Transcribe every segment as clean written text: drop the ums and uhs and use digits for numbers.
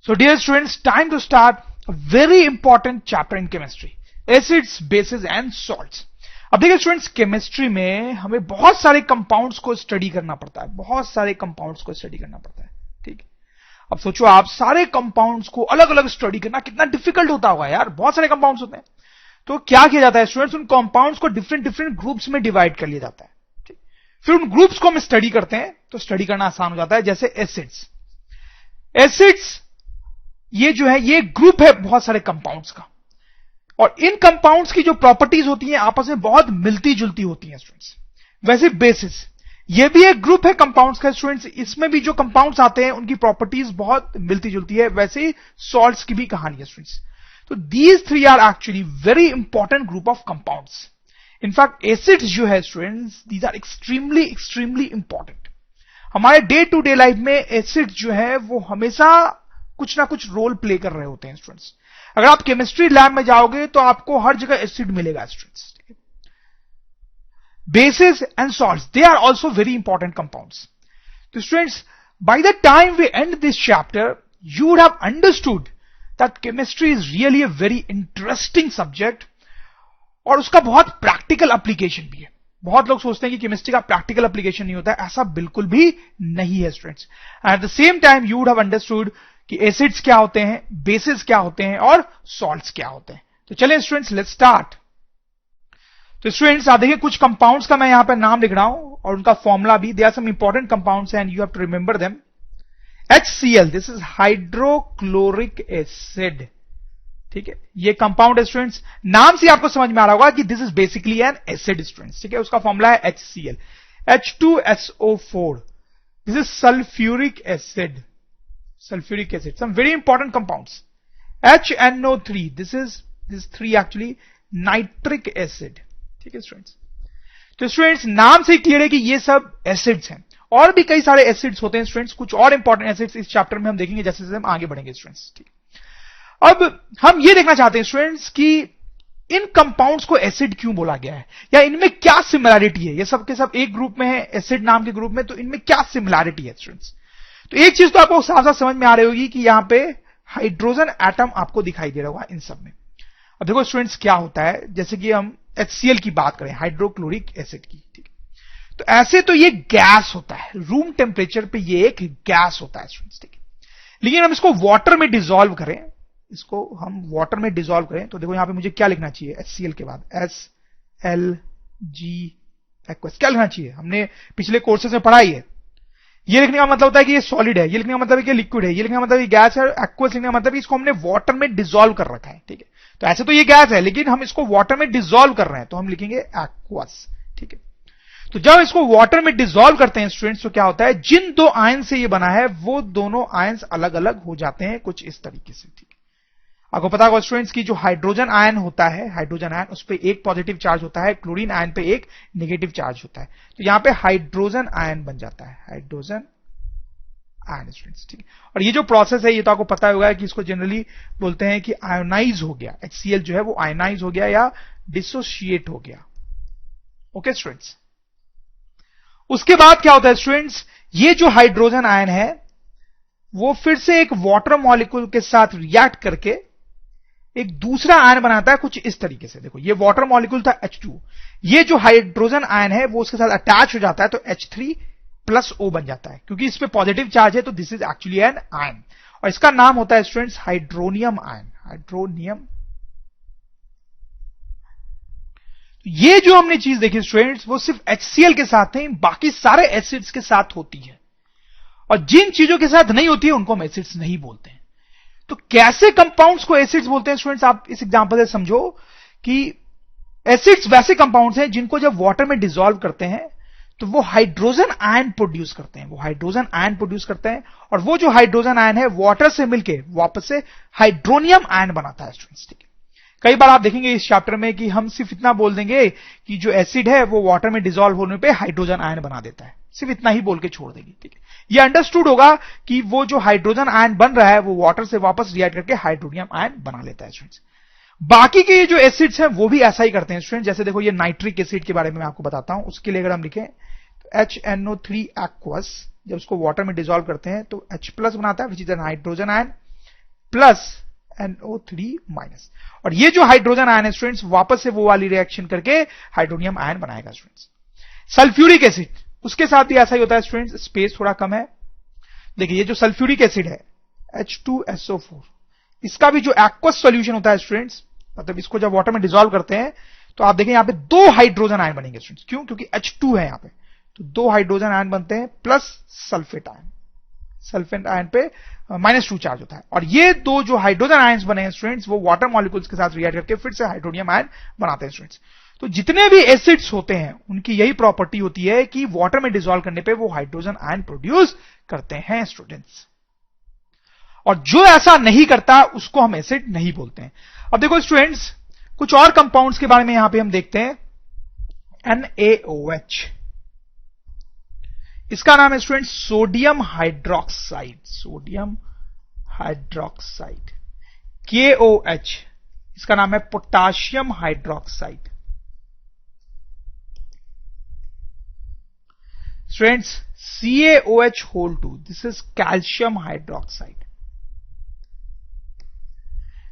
So dear students, time to start a very important chapter in chemistry, acids, bases and salts. अब देखिए students, chemistry में हमें बहुत सारे कंपाउंड्स को स्टडी करना पड़ता है, बहुत सारे कंपाउंड्स को स्टडी करना पड़ता है, ठीक है। अब सोचो आप सारे कंपाउंड्स को अलग अलग स्टडी करना कितना डिफिकल्ट होता होगा यार, बहुत सारे कंपाउंड्स होते हैं। तो क्या किया जाता है स्टूडेंट्स, उन कंपाउंड्स को डिफरेंट डिफरेंट ग्रुप्स में डिवाइड कर लिया जाता है, ठीक। फिर उन ग्रुप्स को हम स्टडी करते हैं तो स्टडी करना आसान हो जाता है। जैसे एसिड्स, एसिड्स ये जो है ये ग्रुप है बहुत सारे कंपाउंड्स का, और इन कंपाउंड्स की जो प्रॉपर्टीज होती हैं आपस में बहुत मिलती जुलती होती हैं स्टूडेंट्स। वैसे बेसिस ये भी एक ग्रुप है कंपाउंड्स का स्टूडेंट्स, इसमें भी जो कंपाउंड्स आते हैं उनकी प्रॉपर्टीज बहुत मिलती जुलती है। वैसे ही सॉल्ट्स की भी कहानी है स्टूडेंट्स। तो these three are actually very important group of compounds. In fact acids जो है students, these are extremely extremely important. हमारे डे टू डे लाइफ में एसिड्स जो है वो हमेशा कुछ ना कुछ रोल प्ले कर रहे होते हैं स्टूडेंट्स। अगर आप केमिस्ट्री लैब में जाओगे तो आपको हर जगह एसिड मिलेगा students. Bases and salts, they are also very important compounds. तो students, by the time we end this chapter you would have understood that chemistry is really a very interesting subject, और उसका बहुत practical application भी है। बहुत लोग सोचते हैं कि केमिस्ट्री का प्रैक्टिकल एप्लीकेशन नहीं होता है, ऐसा बिल्कुल भी नहीं है students. At the same time you would have understood कि एसिड्स क्या होते हैं, बेसिस क्या होते हैं और सॉल्ट्स क्या होते हैं। तो चलें स्टूडेंट्स, लेट्स स्टार्ट। तो स्टूडेंट्स आप देखिए कुछ कंपाउंड्स का मैं यहां पर नाम लिख रहा हूं और उनका फॉर्मूला भी। They are some important compounds and you have to remember them. HCl, this is hydrochloric acid, ठीक है। ये कंपाउंड है स्टूडेंट्स, नाम से आपको समझ में आ रहा होगा कि this is basically N acid students, ठीक है। उसका फॉर्मूला है HCl। H2SO4, this is sulphuric acid, sulfuric acid, some very important compounds. HNO3, this 3 actually nitric acid, ठीक है स्टूडेंट्स। तो स्टूडेंट्स नाम से क्लियर है कि ये सब एसिड्स हैं, और भी कई सारे एसिड्स होते हैं स्टूडेंट्स। कुछ और इंपॉर्टेंट एसिड्स इस चैप्टर में हम देखेंगे जैसे जैसे हम आगे बढ़ेंगे स्टूडेंट्स, ठीक। अब हम ये देखना चाहते हैं स्टूडेंट्स कि इन कंपाउंड्स को एसिड क्यों बोला गया है, या इनमें क्या सिमिलैरिटी है। ये सब के सब एक ग्रुप में है, एसिड नाम के ग्रुप में, तो इनमें क्या सिमिलैरिटी है स्टूडेंट्स। तो एक चीज तो आपको साफ साफ समझ में आ रही होगी कि यहां पे हाइड्रोजन एटम आपको दिखाई दे रहा होगा इन सब में। अब देखो स्टूडेंट्स क्या होता है, जैसे कि हम HCl की बात करें, हाइड्रोक्लोरिक एसिड की, ठीक। तो ऐसे तो ये गैस होता है, रूम टेम्परेचर पे ये एक गैस होता है स्टूडेंट्स, ठीक है। लेकिन हम इसको वाटर में डिसॉल्व करें, इसको हम वाटर में डिसॉल्व करें, तो देखो यहां पे मुझे क्या लिखना चाहिए HCl के बाद, SLG एक्वस। क्या लिखना चाहिए, हमने पिछले कोर्सेज में पढ़ा ही है। ये लिखने का मतलब होता है कि ये सॉलिड है, ये लिखने का मतलब है कि लिक्विड है, ये लिखने का मतलब है गैस है, एक्वस लिखने का मतलब है इसको हमने वाटर में डिसॉल्व कर रखा है, ठीक है। तो ऐसे तो ये गैस है, लेकिन हम इसको वाटर में डिसॉल्व कर रहे हैं, तो हम लिखेंगे एक्वस, ठीक है। तो जब इसको वाटर में डिसॉल्व करते हैं स्टूडेंट्स, तो क्या होता है, जिन दो आयन से ये बना है वो दोनों आयन्स अलग अलग हो जाते हैं कुछ इस तरीके से, ठीक है। आपको पता होगा स्टूडेंट्स की जो हाइड्रोजन आयन होता है, हाइड्रोजन आयन, उस पर एक पॉजिटिव चार्ज होता है, क्लोरीन आयन पे एक नेगेटिव चार्ज होता है। तो यहां पे हाइड्रोजन आयन बन जाता है, हाइड्रोजन आयन स्टूडेंट्स, ठीक है। और ये जो प्रोसेस है ये तो आपको पता होगा कि इसको जनरली बोलते हैं कि आयोनाइज हो गया, HCl जो है वो आयोनाइज हो गया या डिसोशिएट हो गया, ओके स्टूडेंट्स। उसके बाद क्या होता है स्टूडेंट्स, ये जो हाइड्रोजन आयन है वो फिर से एक वाटर मॉलिक्यूल के साथ रिएक्ट करके एक दूसरा आयन बनाता है कुछ इस तरीके से। देखो ये वाटर मॉलिक्यूल था H2, ये जो हाइड्रोजन आयन है वो उसके साथ अटैच हो जाता है, तो H3+O बन जाता है। क्योंकि इस पे पॉजिटिव चार्ज है तो this is actually an ion, और इसका नाम होता है स्टूडेंट्स हाइड्रोनियम आयन, हाइड्रोनियम। ये जो हमने चीज देखी स्टूडेंट्स वो सिर्फ HCl के साथ नहीं, बाकी सारे एसिड्स के साथ होती है, और जिन चीजों के साथ नहीं होती है उनको हम एसिड्स नहीं बोलते हैं। तो कैसे कंपाउंड्स को एसिड्स बोलते हैं स्टूडेंट्स, आप इस एग्जांपल से समझो कि एसिड्स वैसे कंपाउंड्स हैं जिनको जब वाटर में डिसॉल्व करते हैं तो वो हाइड्रोजन आयन प्रोड्यूस करते हैं, वो हाइड्रोजन आयन प्रोड्यूस करते हैं, और वो जो हाइड्रोजन आयन है वाटर से मिलके वापस से हाइड्रोनियम आयन बनाता है स्टूडेंट्स, ठीक है। कई बार आप देखेंगे इस चैप्टर में कि हम सिर्फ इतना बोल देंगे कि जो एसिड है वो वाटर में डिसॉल्व होने पे हाइड्रोजन आयन बना देता है, सिर्फ इतना ही बोल के छोड़ देंगे, ठीक है। ये अंडरस्टूड होगा कि वो जो हाइड्रोजन आयन बन रहा है वो वाटर से वापस रिएक्ट करके हाइड्रोनियम आयन बना लेता है स्टूडेंट्स। बाकी के ये जो एसिड्स हैं वो भी ऐसा ही करते हैं स्टूडेंट। जैसे देखो ये नाइट्रिक एसिड के बारे में मैं आपको बताता हूं, उसके लिए अगर हम लिखें तो HNO3 एक्वस, जब उसको वाटर में डिसॉल्व करते हैं तो H+ बनाता है which is an hydrogen ion, plus NO3 minus. और ये जो हाइड्रोजन आयन है स्टूडेंट्स वापस से वो वाली रिएक्शन करके हाइड्रोनियम आयन बनाएगा स्टूडेंट्स। सल्फ्यूरिक एसिड, उसके साथ भी ऐसा ही होता है स्टूडेंट्स, स्पेस थोड़ा कम है। देखिए ये जो सल्फ्यूरिक एसिड है H2SO4, इसका भी जो एक्वस सॉल्यूशन होता है स्टूडेंट्स, मतलब इसको जब वाटर में डिसॉल्व करते हैं तो आप देखें यहां पे 2 हाइड्रोजन आयन बनेंगे स्टूडेंट्स। क्यों? क्योंकि H2 है यहां पे, तो 2 हाइड्रोजन आयन बनते हैं plus sulphate ion. Sulphate ion पे -2 चार्ज होता है। और ये 2 जो हाइड्रोजन आयंस बने हैं स्टूडेंट्स वो वाटर मॉलिक्यूल्स के साथ रिएक्ट करके फिर से हाइड्रोनियम आयन बनाते हैं स्टूडेंट्स। तो जितने भी एसिड्स होते हैं उनकी यही प्रॉपर्टी होती है कि वाटर में डिसॉल्व करने पे वो हाइड्रोजन आयन प्रोड्यूस करते हैं स्टूडेंट्स। और जो ऐसा नहीं करता उसको हम एसिड नहीं बोलते हैं। अब देखो स्टूडेंट्स कुछ और कंपाउंड्स के बारे में यहां पे हम देखते हैं। NaOH, इसका नाम है student sodium hydroxide, sodium hydroxide. KOH, इसका नाम है potassium hydroxide. Students CaOH2, this is calcium hydroxide.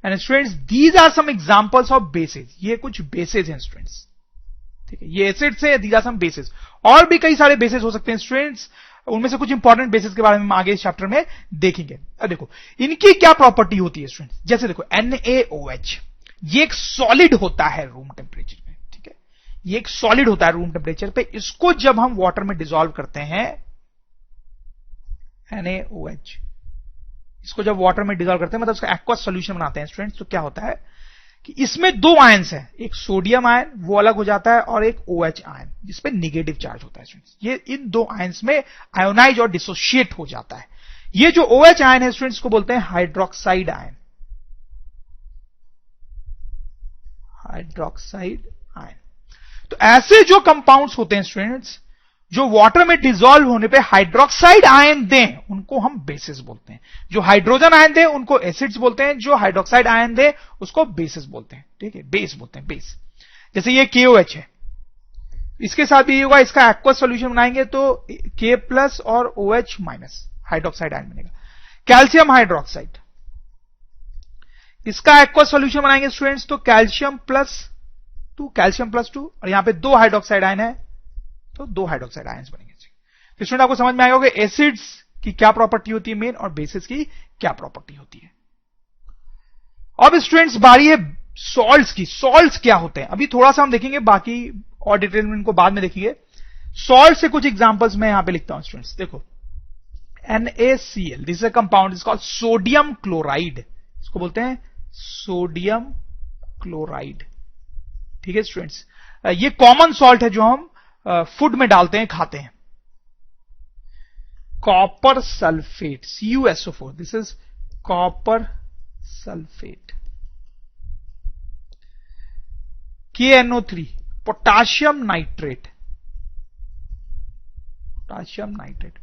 And students these are some examples of bases, ये कुछ बेसेस हैं स्टूडेंट्स, ठीक है। ये एसिड से दीज आर सम बेसेस, और भी कई सारे बेसेस हो सकते हैं स्टूडेंट्स, उनमें से कुछ इंपॉर्टेंट बेसिस के बारे में हम आगे इस चैप्टर में देखेंगे। अब देखो इनकी क्या प्रॉपर्टी होती है स्टूडेंट्स, जैसे देखो NaOH, ये एक सॉलिड होता है रूम टेम्परेचर पे, ठीक है। ये एक सॉलिड होता है रूम टेम्परेचर पे। इसको जब हम वाटर में डिसॉल्व करते हैं NaOH, इसको जब वाटर में डिसॉल्व करते हैं मतलब उसका एक्वस सॉल्यूशन बनाते हैं स्टूडेंट्स, तो क्या होता है कि इसमें 2 आयंस हैं, एक सोडियम आयन वो अलग हो जाता है और एक OH आयन जिसपे निगेटिव चार्ज होता है स्टूडेंट्स। ये इन 2 आयंस में आयोनाइज और डिसोशिएट हो जाता है। ये जो OH आयन है स्टूडेंट्स को बोलते हैं हाइड्रोक्साइड आयन, हाइड्रोक्साइड आयन। तो ऐसे जो कंपाउंड्स होते हैं स्टूडेंट्स जो वाटर में डिसॉल्व होने पे हाइड्रोक्साइड आयन दें उनको हम बेसिस बोलते हैं। जो हाइड्रोजन आयन दें उनको एसिड्स बोलते हैं, जो हाइड्रोक्साइड आयन दें उसको बेसिस बोलते हैं, ठीक है, बेस बोलते हैं, बेस। जैसे ये KOH है, इसके साथ भी होगा, इसका एक्वस सॉल्यूशन बनाएंगे तो K प्लस और OH माइनस हाइड्रोक्साइड आयन बनेगा। कैल्शियम हाइड्रोक्साइड, इसका एक्वस सॉल्यूशन बनाएंगे स्टूडेंट्स तो कैल्शियम प्लस 2 और यहां पे 2 हाइड्रोक्साइड आयन है तो 2 हाइड्रोक्साइड आयंस बनेंगे। तो स्टूडेंट आपको समझ में आएगा कि एसिड्स की क्या प्रॉपर्टी होती है मेन और बेसिस की क्या प्रॉपर्टी होती है। अब स्टूडेंट्स बारी है सॉल्ट्स की। सॉल्ट्स क्या होते हैं अभी थोड़ा सा हम देखेंगे, बाकी और डिटेल में इनको बाद में देखेंगे। सॉल्ट से कुछ एग्जांपल्स मैं यहां पे लिखता हूं स्टूडेंट्स, देखो NaCl, this is a compound is called sodium chloride, इसको बोलते हैं सोडियम क्लोराइड, ठीक है स्टूडेंट्स। ये कॉमन सॉल्ट है जो हम फूड में डालते हैं, खाते हैं। Copper sulphate CuSO4, this is copper sulphate. KNO3 potassium nitrate, potassium nitrate.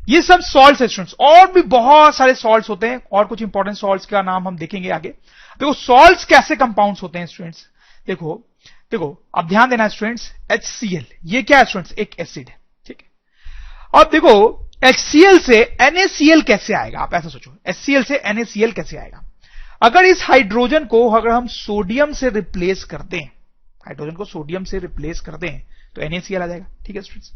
ये सब सॉल्ट्स है स्टूडेंट्स, और भी बहुत सारे सॉल्ट्स होते हैं और कुछ इंपॉर्टेंट सॉल्ट्स का नाम हम देखेंगे आगे। देखो सॉल्ट्स कैसे कंपाउंड्स होते हैं स्टूडेंट्स, देखो अब ध्यान देना स्टूडेंट्स, HCl ये क्या है स्टूडेंट्स, एक एसिड है, ठीक है। अब देखो HCl से NaCl कैसे आएगा, आप ऐसा सोचो HCl से NaCl कैसे आएगा। अगर इस हाइड्रोजन को अगर हम सोडियम से रिप्लेस कर दें, हाइड्रोजन को सोडियम से रिप्लेस कर दें तो NaCl आ जाएगा, ठीक है स्टूडेंट्स।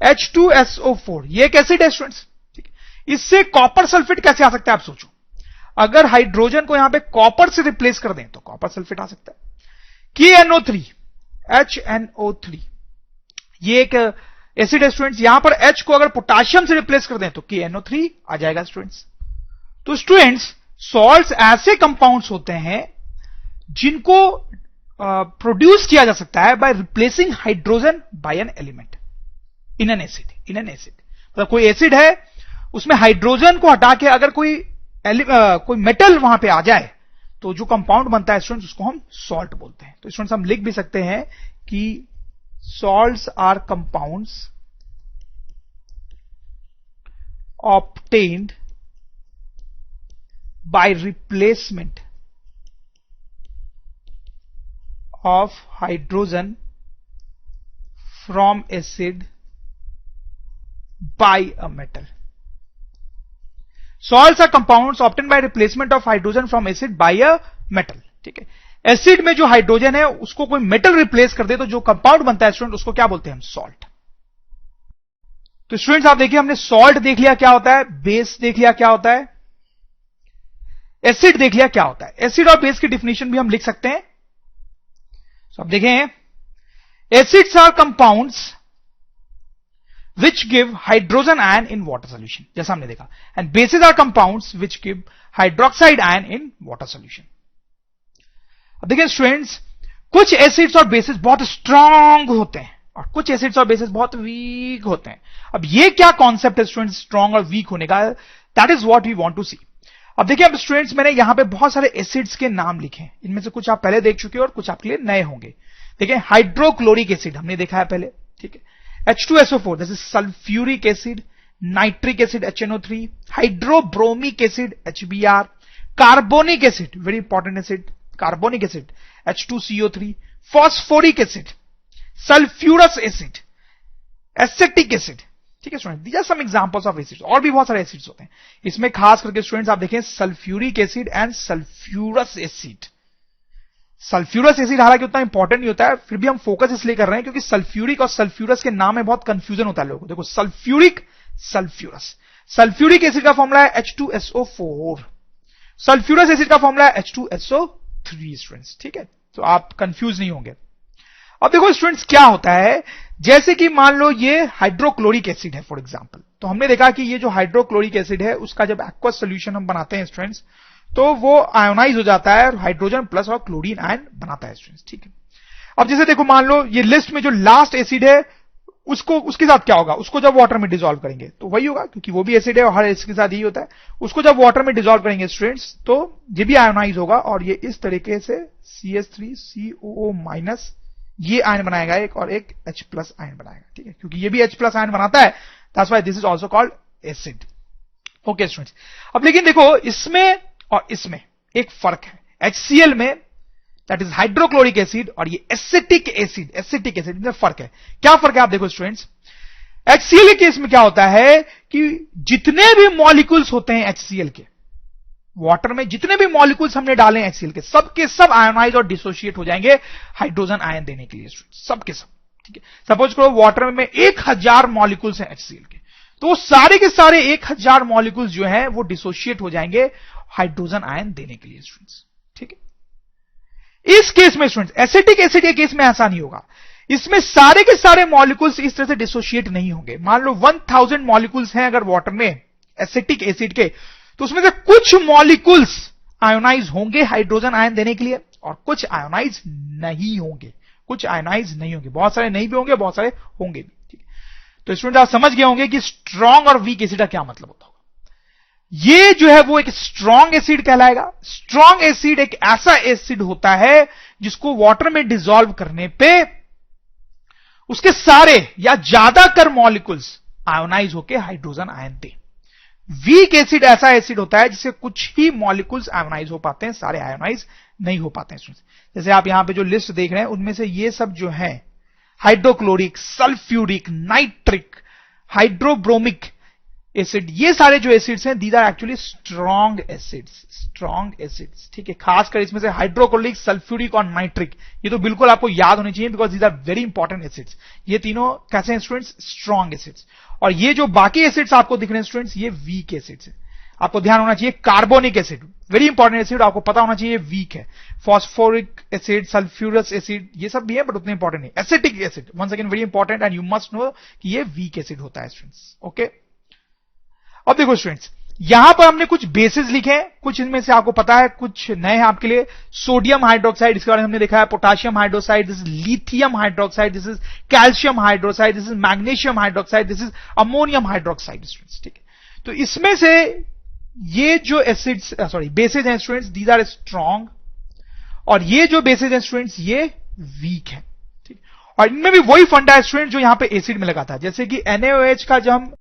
H2SO4 ये एक एसिड है स्टूडेंट्स, ठीक है। इससे कॉपर सल्फेट कैसे आ सकता है आप सोचो, अगर हाइड्रोजन को यहां पे कॉपर से रिप्लेस कर दें तो कॉपर सल्फेट आ सकता है। KNO3 HNO3 ये एक एसिड है स्टूडेंट्स, यहां पर H को अगर पोटाशियम से रिप्लेस कर दें तो KNO3 आ जाएगा स्टूडेंट्स। तो स्टूडेंट्स सॉल्ट्स ऐसे कंपाउंड्स होते हैं जिनको प्रोड्यूस किया जा सकता है by replacing hydrogen bye an element in an acid, मतलब कोई एसिड है उसमें हाइड्रोजन को हटा के अगर कोई मेटल वहां पे आ जाए तो जो कंपाउंड बनता है स्टूडेंट्स उसको हम सॉल्ट बोलते हैं। तो स्टूडेंट्स हम लिख भी सकते हैं कि salts are compounds obtained by replacement of hydrogen from acid by a metal. Salts are compounds obtain by replacement of hydrogen from acid by a metal, ठीक है। एसिड में जो हाइड्रोजन है उसको कोई मेटल रिप्लेस कर दे तो जो कंपाउंड बनता है स्टूडेंट उसको क्या बोलते हैं हम, सॉल्ट। तो स्टूडेंट्स आप देखिए हमने सॉल्ट देख लिया क्या होता है, बेस देख लिया क्या होता है, एसिड देख लिया क्या होता है। एसिड और बेस की डिफिनेशन भी हम लिख सकते हैं। तो आप देखें, acids are compounds which give hydrogen ion in water solution, जैसा हमने देखा, and bases are compounds which give hydroxide ion in water solution. अब देखिए स्टूडेंट्स, कुछ एसिड्स और बेसिस बहुत स्ट्रांग होते हैं और कुछ एसिड्स और बेसिस बहुत वीक होते हैं। अब ये क्या कॉन्सेप्ट है स्टूडेंट्स स्ट्रांग और वीक होने का, that is what we want to see. अब देखिए अब स्टूडेंट्स मैंने यहां पे बहुत सारे एसिड्स के नाम लिखे हैं, इनमें से कुछ आप पहले देख चुके हो और कुछ आपके लिए नए होंगे। देखिए हाइड्रोक्लोरिक एसिड हमने देखा है पहले, ठीक है। H2SO4 this is sulphuric acid, nitric acid HNO3, hydrobromic acid HBr, carbonic acid very important acid carbonic acid H2CO3, phosphoric acid, sulphurous acid, acetic acid, ठीक है student. These are some examples of acids. और भी बहुत सारे acids होते हैं, इसमें खास करके स्टूडेंट्स आप देखें sulphuric acid and sulphurous acid. Sulphurous acid हालांकि उतना इंपॉर्टेंट नहीं होता है, फिर भी हम फोकस इसलिए कर रहे हैं क्योंकि सल्फ्यूरिक और सल्फ्यूरस के नाम में बहुत कंफ्यूजन होता है लोगों को। देखो सल्फ्यूरिक, सल्फ्यूरस, सल्फ्यूरिक एसिड का फॉर्मूला है H2SO4, सल्फ्यूरस एसिड का फॉर्मूला है H2SO3 स्टूडेंट्स, ठीक है। तो आप कंफ्यूज नहीं होंगे। अब देखो स्टूडेंट्स क्या होता है, जैसे कि मान लो ये हाइड्रोक्लोरिक एसिड है फॉर एग्जांपल, तो हमने देखा कि ये जो हाइड्रोक्लोरिक एसिड है उसका जब एक्वस सॉल्यूशन हम बनाते हैं स्टूडेंट्स तो वो आयोनाइज हो जाता है और हाइड्रोजन प्लस और क्लोरीन आयन बनाता है स्टूडेंट्स, ठीक है। अब जैसे देखो मान लो ये लिस्ट में जो लास्ट एसिड है उसको उसके साथ क्या होगा, उसको जब वाटर में डिसॉल्व करेंगे तो वही होगा क्योंकि वो भी एसिड है और हर एसिड के साथ यही होता है। उसको जब वाटर में डिसॉल्व करेंगे स्टूडेंट्स तो ये भी आयोनाइज होगा और ये इस तरीके से CH3COO- ये आयन बनाएगा एक और एक H प्लस आयन बनाएगा, ठीक है। क्योंकि ये भी H प्लस आयन बनाता है, that's why this is also called acid. Okay students, अब लेकिन देखो इसमें और इसमें एक फर्क है। HCl में दैट इज हाइड्रोक्लोरिक एसिड और ये एसिटिक एसिड में फर्क है। क्या फर्क है आप देखो स्टूडेंट्स, HCl के केस में क्या होता है कि जितने भी मॉलिक्यूल्स होते हैं HCl के, वाटर में जितने भी मॉलिक्यूल्स हमने डाले हैं HCl के सब आयोनाइज और डिसोशिएट हो जाएंगे हाइड्रोजन आयन देने के लिए सब के सब, ठीक है। सपोज करो वाटर में 1000 मॉलिक्यूल्स हैं HCl के, तो वो सारे के सारे 1000 मॉलिक्यूल्स जो हैं वो डिसोशिएट हो जाएंगे हाइड्रोजन आयन देने के लिए स्टूडेंट्स, ठीक है। इस केस में स्टूडेंट्स एसिटिक एसिड के केस में ऐसा नहीं होगा, इसमें सारे के सारे मॉलिक्यूल्स इस तरह से डिसोशिएट नहीं होंगे। मान लो 1000 मॉलिक्यूल्स हैं अगर वाटर में एसिटिक एसिड के, तो उसमें से कुछ मॉलिक्यूल्स आयोनाइज होंगे हाइड्रोजन आयन देने के लिए और कुछ आयोनाइज नहीं होंगे, बहुत सारे नहीं भी होंगे, बहुत सारे होंगे भी, ठीक है। तो स्टूडेंट आप समझ गए होंगे कि स्ट्रॉन्ग और वीक एसिड का क्या मतलब होता होगा। ये जो है वो एक स्ट्रॉन्ग एसिड कहलाएगा। स्ट्रॉन्ग एसिड एक ऐसा एसिड होता है जिसको वाटर में डिसॉल्व करने पे उसके सारे या ज्यादातर मॉलिक्यूल्स आयोनाइज होकर हाइड्रोजन आयन दें। वीक एसिड ऐसा एसिड होता है जिससे कुछ ही मॉलिक्यूल्स आयोनाइज हो पाते हैं, सारे आयोनाइज नहीं हो पाते हैं। जैसे आप यहां पे जो लिस्ट देख रहे हैं उनमें से ये सब जो है hydrochloric, sulphuric, nitric, hydrobromic acid, ये सारे जो एसिड्स हैं these are actually strong acids, ठीक है। खासकर इसमें से हाइड्रोक्लोरिक, सल्फ्यूरिक और नाइट्रिक ये तो बिल्कुल आपको याद होनी चाहिए because these are very important acids. ये तीनों कैसे हैं स्टूडेंट्स, स्ट्रॉन्ग एसिड्स। और ये जो बाकी एसिड्स आपको दिख रहे हैं स्टूडेंट्स ये वीक एसिड्स है। आपको ध्यान होना चाहिए carbonic acid very important acid, आपको पता होना चाहिए वीक है। फॉस्फोरिक एसिड, सल्फ्यूरस एसिड ये सब भी है बट उतने इंपॉर्टेंट नहीं। Acetic acid once again very important and you must know कि ये वीक एसिड होता है स्टूडेंट्स, ओके। अब देखो स्टूडेंट्स यहां पर हमने कुछ बेसिस लिखे हैं, कुछ इनमें से आपको पता है, कुछ नए हैं आपके लिए। सोडियम हाइड्रोक्साइड इसके बारे में हमने देखा है, potassium hydroxide, this is lithium hydroxide, this is calcium hydroxide, this is magnesium hydroxide, this is ammonium hydroxide students, ठीक है। तो इसमें से ये जो एसिड्स बेसिस हैं स्टूडेंट्स दीज आर स्ट्रॉन्ग और ये जो बेसिस हैं स्टूडेंट्स ये वीक है, ठीक। और इनमें भी वही फंडा है स्टूडेंट जो यहां पे एसिड में लगा था, जैसे कि NaOH का जब हम